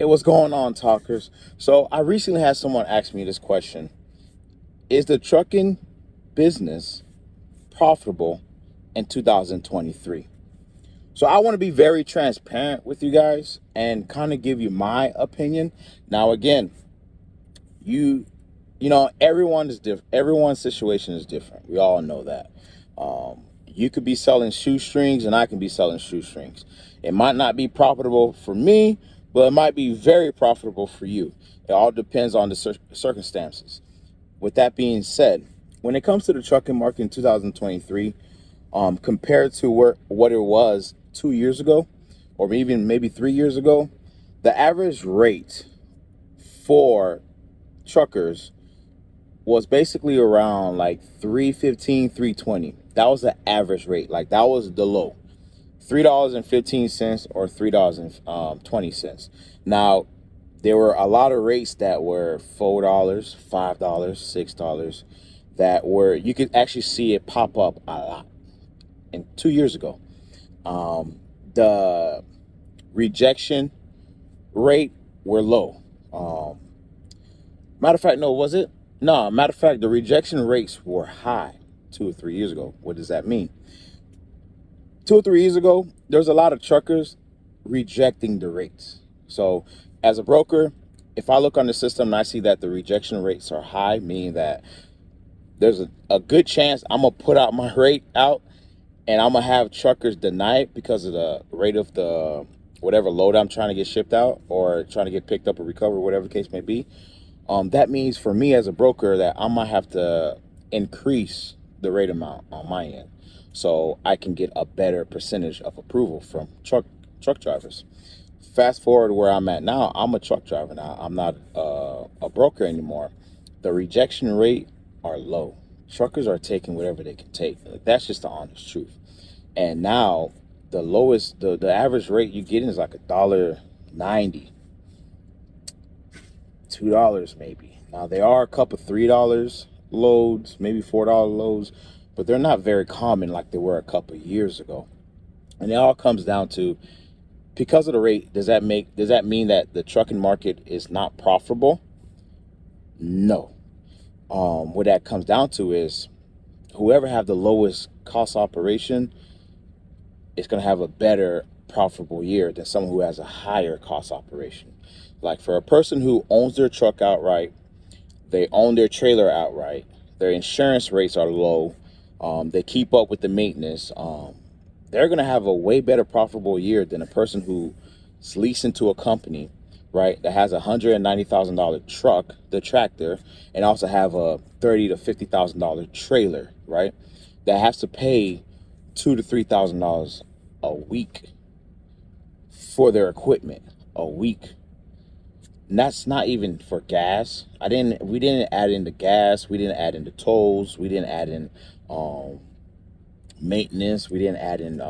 Hey, what's going on, talkers? So I recently had someone ask me this question. Is the trucking business profitable in 2023? So I want to be very transparent with you guys and kind of give you my opinion. Now, again, you everyone is different. Everyone's situation is different. We all know that. You could be selling shoestrings and I can be selling shoestrings. It might not be profitable for me, but it might be very profitable for you. It all depends on the circumstances. With that being said, when it comes to the trucking market in 2023, compared to what it was 2 years ago, or even maybe 3 years ago, the average rate for truckers was basically around like 315, 320. That was the average rate. Like that was the low. $3.15 or $3.20. Now, there were a lot of rates that were $4, $5, $6 that were, you could actually see it pop up a lot. And 2 years ago, the rejection rate were low. Matter of fact, no, was it? No, matter of fact, the rejection rates were high 2 or 3 years ago. What does that mean? 2 or 3 years ago, there's a lot of truckers rejecting the rates. So as a broker, if I look on the system and I see that the rejection rates are high, meaning that there's a good chance I'm going to put out my rate out and I'm going to have truckers deny it because of the rate of the whatever load I'm trying to get shipped out or trying to get picked up or recovered, whatever the case may be. That means for me as a broker that I might have to increase the rate amount on my end so I can get a better percentage of approval from truck drivers. Fast forward to where I'm at now, I'm a truck driver now. I'm not a broker anymore. The rejection rate are low. Truckers are taking whatever they can take. Like, that's just the honest truth. And now the lowest, the average rate you get is like $1.90. $2 maybe. Now there are a couple $3 loads, maybe $4 loads, but they're not very common like they were a couple years ago. And it all comes down to, because of the rate, does that mean that the trucking market is not profitable? No. What that comes down to is whoever have the lowest cost operation is going to have a better profitable year than someone who has a higher cost operation. Like for a person who owns their truck outright, they own their trailer outright, their insurance rates are low, they keep up with the maintenance, they're going to have a way better profitable year than a person who's leasing to a company, right, that has a $190,000 truck, the tractor, and also have a $30,000 to $50,000 trailer, right, that has to pay $2,000 to $3,000 a week for their equipment a week. And that's not even for gas. We didn't add in the gas, we didn't add in the tolls, we didn't add in maintenance, we didn't add in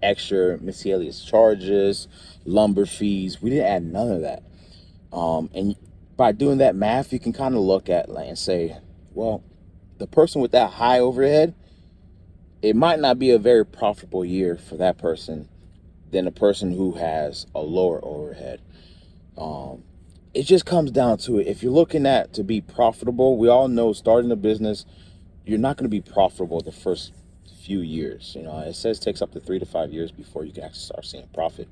extra miscellaneous charges, lumber fees. We didn't add none of that. And by doing that math, you can kind of look at and say, well, the person with that high overhead, it might not be a very profitable year for that person than a person who has a lower overhead. It just comes down to it. If you're looking at to be profitable, we all know starting a business, you're not going to be profitable the first few years. It says it takes up to 3 to 5 years before you can actually start seeing profit,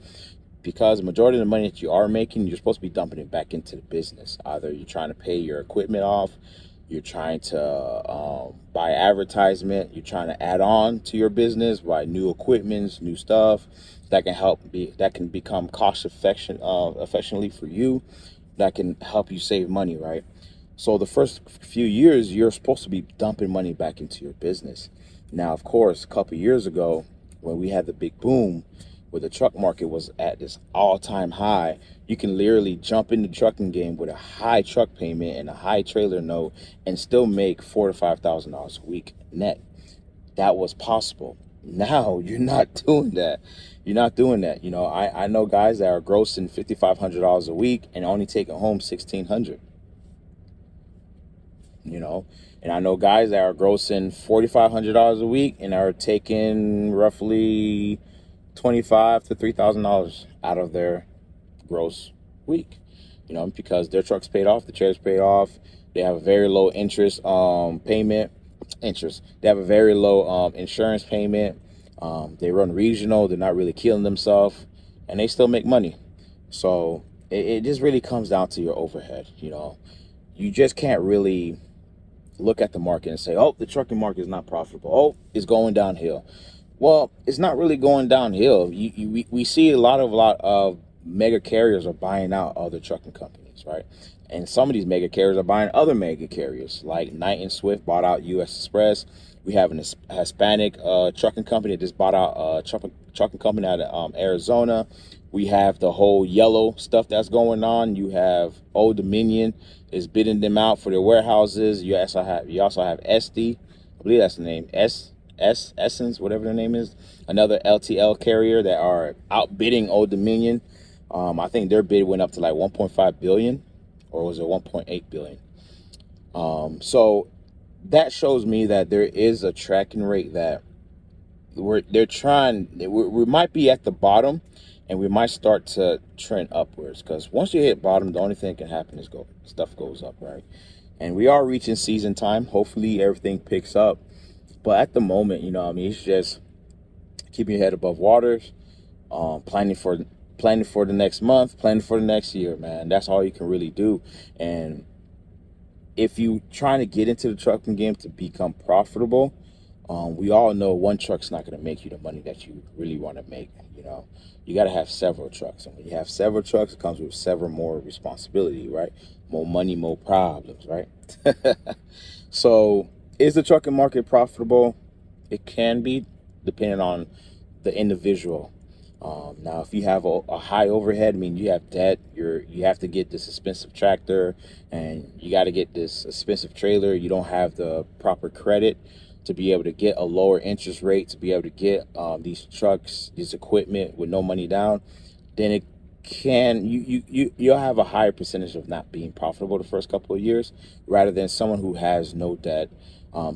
because the majority of the money that you are making, you're supposed to be dumping it back into the business. Either you're trying to pay your equipment off, you're trying to buy advertisement, you're trying to add on to your business, buy new equipment, new stuff that can become cost effectively for you, that can help you save money, right? So the first few years, you're supposed to be dumping money back into your business. Now, of course, a couple of years ago, when we had the big boom, where the truck market was at this all-time high, you can literally jump in the trucking game with a high truck payment and a high trailer note and still make $4,000 to $5,000 a week net. That was possible. Now you're not doing that. You're not doing that. I know guys that are grossing $5,500 a week and only taking home $1,600. And I know guys that are grossing $4,500 a week and are taking roughly $25,000 to $3,000 out of their gross week. because their truck's paid off, the chair's paid off. They have a very low interest payment. Interest. They have a very low insurance payment. They run regional. They're not really killing themselves, and they still make money. So it just really comes down to your overhead. You just can't really look at the market and say, oh, the trucking market is not profitable. Oh, it's going downhill. Well, it's not really going downhill. We see a lot of mega carriers are buying out other trucking companies, right? And some of these mega carriers are buying other mega carriers, like Knight and Swift bought out U.S. Express. We have an Hispanic trucking company that just bought out a trucking company out of Arizona. We have the whole yellow stuff that's going on. You have Old Dominion is bidding them out for their warehouses. You also have SD, I believe that's the name, Essence, whatever their name is, another LTL carrier that are outbidding Old Dominion. I think their bid went up to like 1.5 billion, or was it 1.8 billion? So that shows me that there is a tracking rate that we might be at the bottom, and we might start to trend upwards, because once you hit bottom, the only thing that can happen is stuff goes up, right? And we are reaching season time. Hopefully everything picks up. But at the moment, it's just keeping your head above water, planning for the next month, planning for the next year, man. That's all you can really do. And if you trying to get into the trucking game to become profitable, we all know one truck's not going to make you the money that you really want to make. You got to have several trucks, and when you have several trucks, it comes with several more responsibility, right? More money, more problems, right? So is the trucking market profitable? It can be, depending on the individual. Now, if you have a high overhead, you have debt, you have to get this expensive tractor, and you got to get this expensive trailer. You don't have the proper credit to be able to get a lower interest rate, to be able to get these trucks, this equipment with no money down, then it can you'll have a higher percentage of not being profitable the first couple of years, rather than someone who has no debt,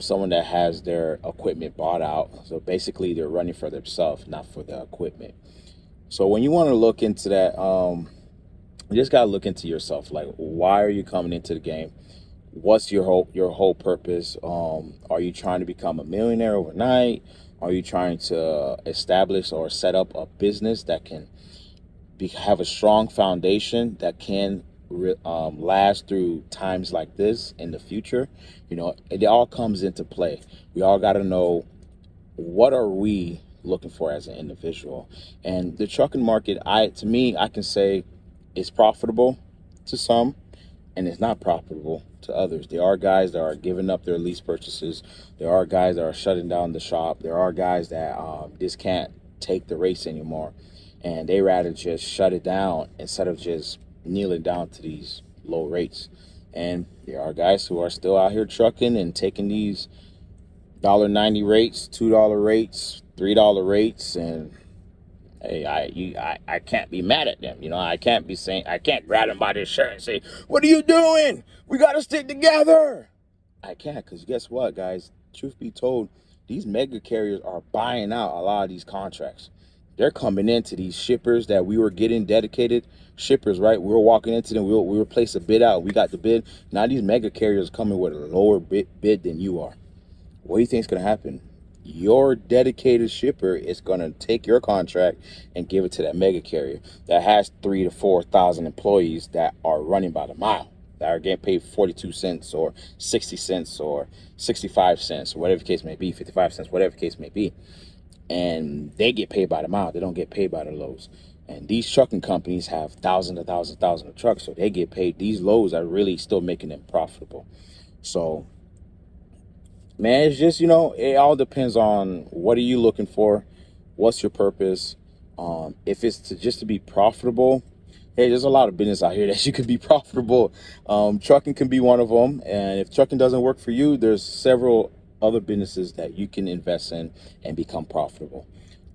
someone that has their equipment bought out. So basically they're running for themselves, not for the equipment. So when you want to look into that, you just got to look into yourself. Like, why are you coming into the game? What's your whole purpose? Are you trying to become a millionaire overnight? Are you trying to establish or set up a business that can have a strong foundation that can last through times like this in the future? It all comes into play. We all got to know, what are we looking for as an individual? And the trucking market, I can say it's profitable to some, and it's not profitable to others. There are guys that are giving up their lease purchases. There are guys that are shutting down the shop. There are guys that just can't take the race anymore, and they rather just shut it down instead of just kneeling down to these low rates. And there are guys who are still out here trucking and taking these $1.90 rates, $2 rates, $3 rates, and hey, I can't be mad at them. I can't grab them by their shirt and say, "What are you doing? We got to stick together." I can't, because guess what, guys? Truth be told, these mega carriers are buying out a lot of these contracts. They're coming into these shippers that we were getting, dedicated shippers, right? We were walking into them. We were placed a bid out. We got the bid. Now these mega carriers are coming with a lower bid than you are. What do you think is going to happen? Your dedicated shipper is going to take your contract and give it to that mega carrier that has 3,000 to 4,000 employees that are running by the mile, that are getting paid 42 cents or 60 cents or 65 cents, or whatever the case may be, 55 cents, whatever the case may be. And they get paid by the mile. They don't get paid by the loads. And these trucking companies have thousands of trucks, so they get paid. These loads are really still making them profitable. So, man, it's just, it all depends on, what are you looking for? What's your purpose? If it's just to be profitable, hey, there's a lot of business out here that you could be profitable. Trucking can be one of them. And if trucking doesn't work for you, there's several other businesses that you can invest in and become profitable.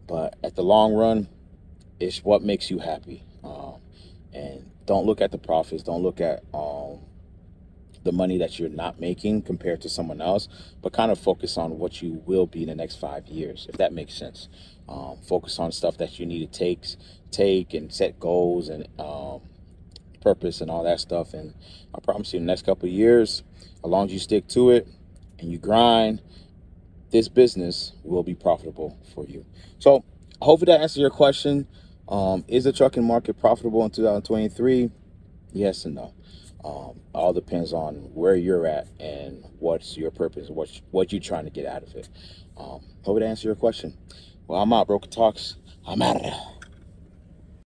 But at the long run, it's what makes you happy. And don't look at the profits. Don't look at the money that you're not making compared to someone else, but kind of focus on what you will be in the next 5 years, if that makes sense. Focus on stuff that you need to take and set goals, and purpose and all that stuff. And I promise you, the next couple of years, as long as you stick to it and you grind, this business will be profitable for you. So hopefully that answers your question. Is the trucking market profitable in 2023? Yes and no. All depends on where you're at and what's your purpose, what you're trying to get out of it. Hope that answers your question. Well, I'm out, Broker Talks. I'm out of there.